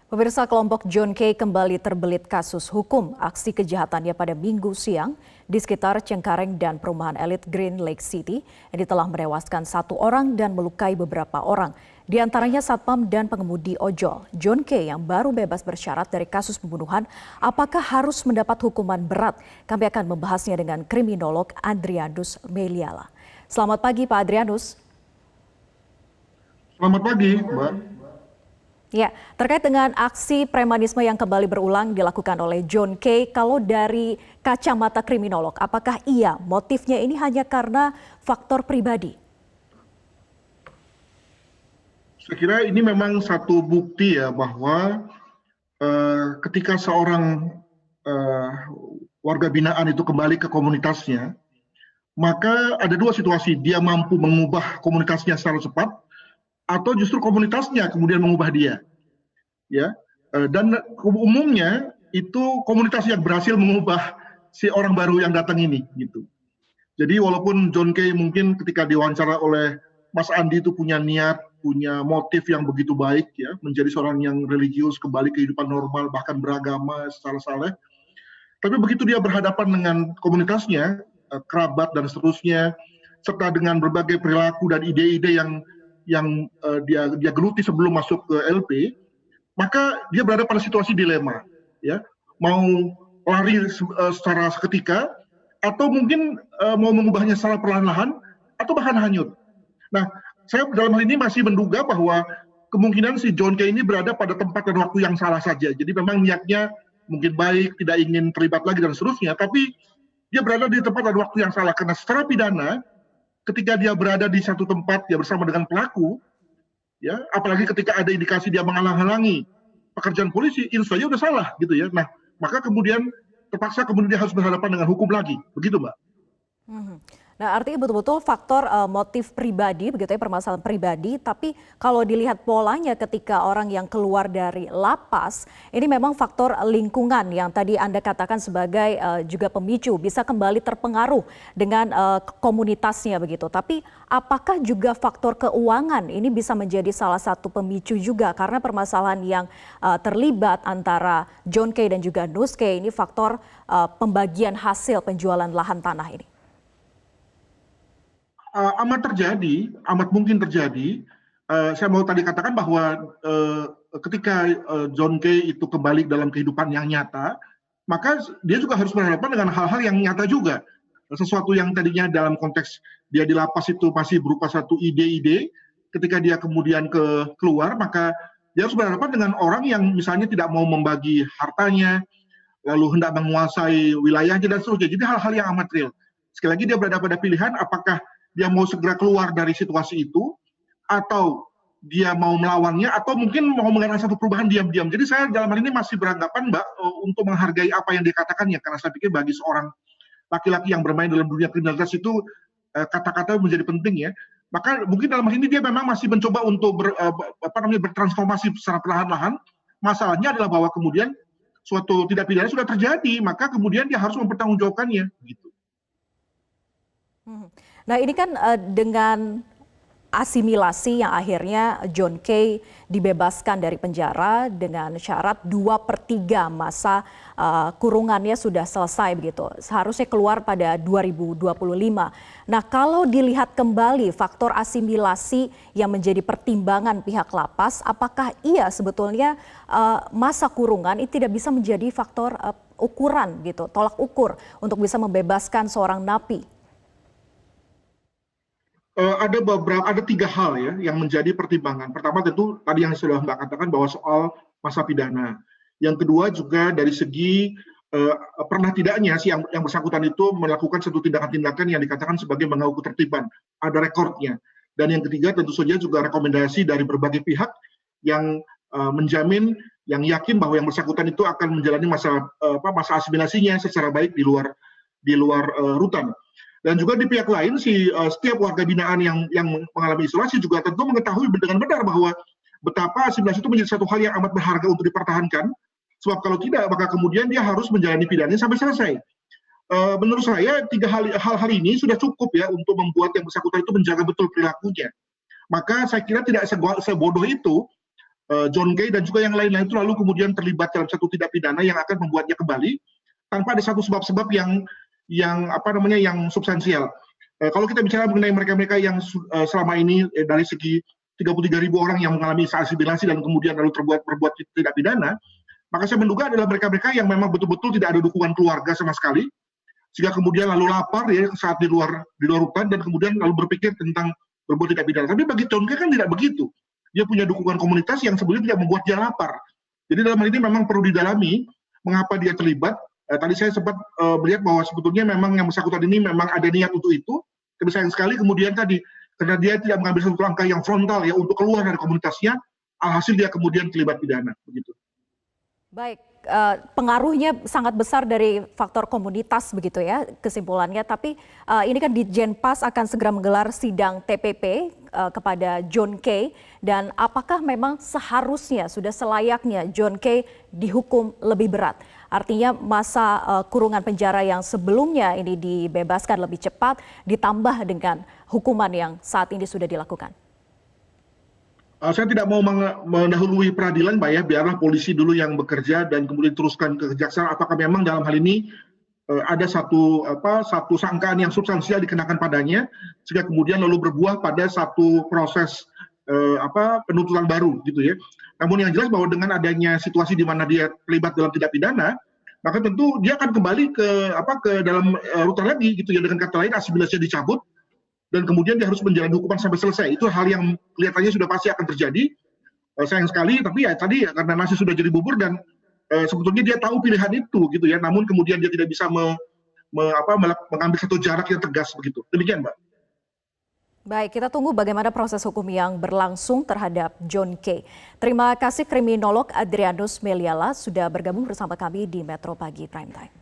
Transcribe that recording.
Pemirsa, kelompok John Kay kembali terbelit kasus hukum aksi kejahatannya pada Minggu siang di sekitar Cengkareng dan perumahan elit Green Lake City. Ini telah menewaskan 1 orang dan melukai beberapa orang. Di antaranya satpam dan pengemudi ojol. John Kay yang baru bebas bersyarat dari kasus pembunuhan, apakah harus mendapat hukuman berat? Kami akan membahasnya dengan kriminolog Adrianus Meliala. Selamat pagi Pak Adrianus. Selamat pagi, Mbak. Ya, terkait dengan aksi premanisme yang kembali berulang dilakukan oleh John Kay, kalau dari kacamata kriminolog, apakah iya motifnya ini hanya karena faktor pribadi? Saya kira ini memang satu bukti ya bahwa ketika seorang warga binaan itu kembali ke komunitasnya, maka ada 2 situasi, dia mampu mengubah komunitasnya secara cepat, atau justru komunitasnya kemudian mengubah dia, ya. Dan umumnya itu komunitas yang berhasil mengubah si orang baru yang datang ini, gitu. Jadi walaupun John Kay mungkin ketika diwawancara oleh Mas Andi itu punya niat, punya motif yang begitu baik, ya, menjadi seorang yang religius, kembali kehidupan normal, bahkan beragama secara saleh. Tapi begitu dia berhadapan dengan komunitasnya, kerabat dan seterusnya, serta dengan berbagai perilaku dan ide-ide yang dia geluti sebelum masuk ke LP, maka dia berada pada situasi dilema, ya, mau lari secara seketika, atau mungkin mau mengubahnya secara perlahan-lahan, atau bahkan hanyut. Nah, saya dalam hal ini masih menduga bahwa kemungkinan si John Kay ini berada pada tempat dan waktu yang salah saja. Jadi memang niatnya mungkin baik, tidak ingin terlibat lagi dan seterusnya, tapi dia berada di tempat dan waktu yang salah, karena secara pidana ketika dia berada di satu tempat, dia bersama dengan pelaku, ya, apalagi ketika ada indikasi dia menghalang-halangi pekerjaan polisi, itu saja udah salah, gitu ya. Nah, maka kemudian terpaksa kemudian dia harus berhadapan dengan hukum lagi, begitu, Mbak. Nah, artinya betul-betul faktor motif pribadi, begitu ya, permasalahan pribadi. Tapi kalau dilihat polanya ketika orang yang keluar dari lapas, ini memang faktor lingkungan yang tadi Anda katakan sebagai juga pemicu, bisa kembali terpengaruh dengan komunitasnya begitu. Tapi apakah juga faktor keuangan ini bisa menjadi salah satu pemicu juga? Karena permasalahan yang terlibat antara John Kay dan juga Nus Kay ini faktor pembagian hasil penjualan lahan tanah ini. Amat mungkin terjadi. Saya mau tadi katakan bahwa ketika John Kay itu kembali dalam kehidupan yang nyata, maka dia juga harus berhadapan dengan hal-hal yang nyata juga. Sesuatu yang tadinya dalam konteks dia di lapas itu masih berupa satu ide-ide, ketika dia kemudian keluar, maka dia harus berhadapan dengan orang yang misalnya tidak mau membagi hartanya, lalu hendak menguasai wilayahnya dan seterusnya. Jadi hal-hal yang amat real. Sekali lagi dia berada pada pilihan apakah dia mau segera keluar dari situasi itu, atau dia mau melawannya, atau mungkin mau mengadakan satu perubahan diam-diam. Jadi saya dalam hal ini masih beranggapan, Mbak, untuk menghargai apa yang dikatakannya, karena saya pikir bagi seorang laki-laki yang bermain dalam dunia kriminalitas itu kata-kata menjadi penting, ya. Maka mungkin dalam hal ini dia memang masih mencoba untuk bertransformasi secara perlahan-lahan. Masalahnya adalah bahwa kemudian suatu tindak pidana sudah terjadi, maka kemudian dia harus mempertanggungjawabkannya, gitu. Nah, ini kan dengan asimilasi yang akhirnya John Kay dibebaskan dari penjara dengan syarat 2/3 masa kurungannya sudah selesai begitu. Seharusnya keluar pada 2025. Nah, kalau dilihat kembali faktor asimilasi yang menjadi pertimbangan pihak lapas, apakah iya sebetulnya masa kurungan itu tidak bisa menjadi faktor ukuran gitu, tolak ukur untuk bisa membebaskan seorang napi? Ada 3 hal ya yang menjadi pertimbangan. Pertama tentu tadi yang sudah Mbak katakan bahwa soal masa pidana. Yang kedua juga dari segi pernah tidaknya si yang bersangkutan itu melakukan satu tindakan-tindakan yang dikatakan sebagai mengganggu ketertiban, ada rekornya. Dan yang ketiga tentu saja juga rekomendasi dari berbagai pihak yang menjamin, yang yakin bahwa yang bersangkutan itu akan menjalani masa asimilasinya secara baik di luar rutan. Dan juga di pihak lain setiap warga binaan yang mengalami isolasi juga tentu mengetahui dengan benar bahwa betapa asimilasi itu menjadi satu hal yang amat berharga untuk dipertahankan, sebab kalau tidak maka kemudian dia harus menjalani pidananya sampai selesai. Menurut saya 3 hal ini sudah cukup ya untuk membuat yang bersangkutan itu menjaga betul perilakunya. Maka saya kira tidak sebodoh itu John Kay dan juga yang lain-lain itu lalu kemudian terlibat dalam satu tindak pidana yang akan membuatnya kembali tanpa ada satu sebab-sebab yang substansial. Kalau kita bicara mengenai mereka-mereka yang selama ini dari segi 33.000 orang yang mengalami asimilasi dan kemudian lalu berbuat tindak pidana, maka saya menduga adalah mereka-mereka yang memang betul-betul tidak ada dukungan keluarga sama sekali, sehingga kemudian lalu lapar ya saat di luar hutan dan kemudian lalu berpikir tentang berbuat tindak pidana. Tapi bagi John Kay kan tidak begitu. Dia punya dukungan komunitas yang sebelumnya tidak membuat dia lapar. Jadi dalam hal ini memang perlu didalami mengapa dia terlibat. Tadi saya sempat melihat bahwa sebetulnya memang yang bersangkutan ini memang ada niat untuk itu. Tapi sayang sekali kemudian tadi karena dia tidak mengambil satu langkah yang frontal ya untuk keluar dari komunitasnya, alhasil dia kemudian terlibat pidana begitu. Baik, pengaruhnya sangat besar dari faktor komunitas begitu ya kesimpulannya. Tapi ini kan di Jenpas akan segera menggelar sidang TPP kepada John Kay. Dan apakah memang seharusnya sudah selayaknya John Kay dihukum lebih berat? Artinya masa kurungan penjara yang sebelumnya ini dibebaskan lebih cepat ditambah dengan hukuman yang saat ini sudah dilakukan. Saya tidak mau mendahului peradilan, Mbak ya, biarlah polisi dulu yang bekerja dan kemudian teruskan ke kejaksaan. Apakah memang dalam hal ini ada satu sangkaan yang substansial dikenakan padanya, sehingga kemudian lalu berbuah pada satu proses penuntutan baru, gitu ya. Namun yang jelas bahwa dengan adanya situasi di mana dia terlibat dalam tindak pidana, maka tentu dia akan kembali ke dalam rutan lagi, gitu ya. Dengan kata lain, asimilasinya dicabut. Dan kemudian dia harus menjalani hukuman sampai selesai. Itu hal yang kelihatannya sudah pasti akan terjadi. Sayang sekali, tapi ya tadi ya karena nasi sudah jadi bubur dan sebetulnya dia tahu pilihan itu gitu ya. Namun kemudian dia tidak bisa mengambil satu jarak yang tegas begitu. Demikian, Mbak. Baik, kita tunggu bagaimana proses hukum yang berlangsung terhadap John Kay. Terima kasih kriminolog Adrianus Meliala sudah bergabung bersama kami di Metro Pagi Prime Time.